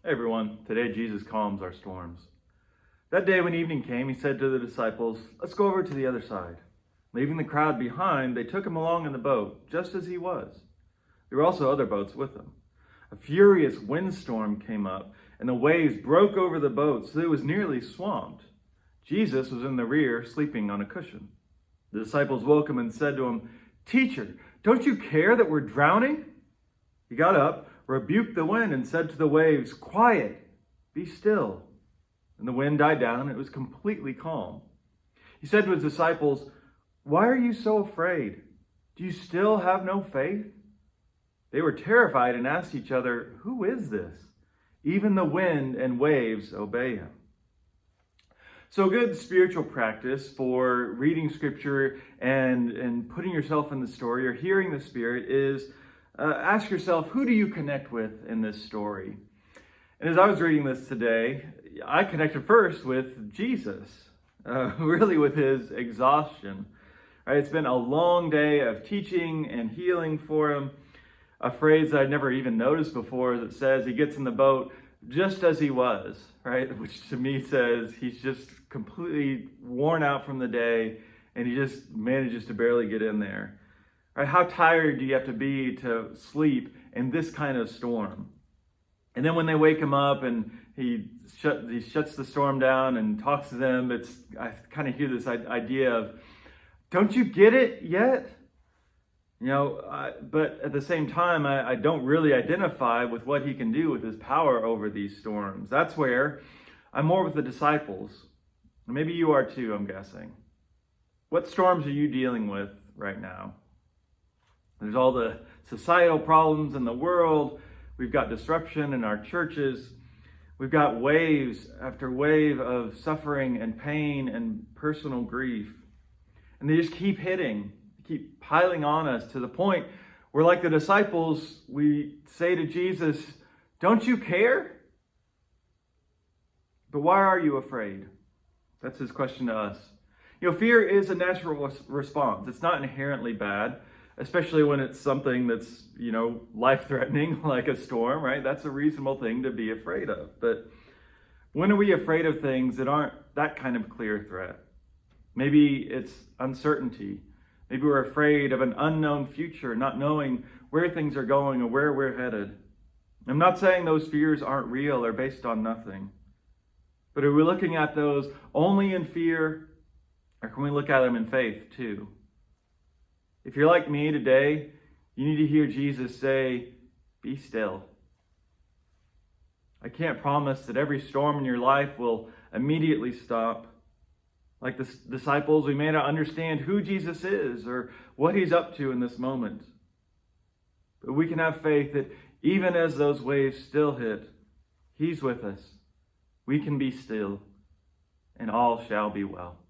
Hey everyone, today Jesus calms our storms. That day when evening came, he said to the disciples, "Let's go over to the other side." Leaving the crowd behind, they took him along in the boat, just as he was. There were also other boats with him. A furious windstorm came up, and the waves broke over the boat so that it was nearly swamped. Jesus was in the rear, sleeping on a cushion. The disciples woke him and said to him, "Teacher, don't you care that we're drowning?" He got up, rebuked the wind, and said to the waves, "Quiet, be still." And the wind died down, and it was completely calm. He said to his disciples, "Why are you so afraid? Do you still have no faith?" They were terrified and asked each other, "Who is this? Even the wind and waves obey him." So good spiritual practice for reading scripture and putting yourself in the story or hearing the Spirit is ask yourself, who do you connect with in this story? And as I was reading this today, I connected first with Jesus, really with his exhaustion. Right? It's been a long day of teaching and healing for him. A phrase that I'd never even noticed before that says he gets in the boat just as he was, right? Which to me says he's just completely worn out from the day and he just manages to barely get in there. Right? How tired do you have to be to sleep in this kind of storm? And then when they wake him up and he shuts the storm down and talks to them, I kind of hear this idea of, don't you get it yet? But at the same time, I don't really identify with what he can do with his power over these storms. That's where I'm more with the disciples. Maybe you are too, I'm guessing. What storms are you dealing with right now? There's all the societal problems in the world. We've got disruption in our churches. We've got waves after wave of suffering and pain and personal grief. And they just keep hitting, keep piling on us to the point where, like the disciples, we say to Jesus, "Don't you care?" But why are you afraid? That's his question to us. Fear is a natural response. It's not inherently bad, especially when it's something that's, life-threatening, like a storm, right? That's a reasonable thing to be afraid of. But when are we afraid of things that aren't that kind of clear threat? Maybe it's uncertainty. Maybe we're afraid of an unknown future, not knowing where things are going or where we're headed. I'm not saying those fears aren't real or based on nothing. But are we looking at those only in fear, or can we look at them in faith too? If you're like me today, you need to hear Jesus say, "Be still." I can't promise that every storm in your life will immediately stop. Like the disciples, we may not understand who Jesus is or what he's up to in this moment. But we can have faith that even as those waves still hit, he's with us. We can be still, and all shall be well.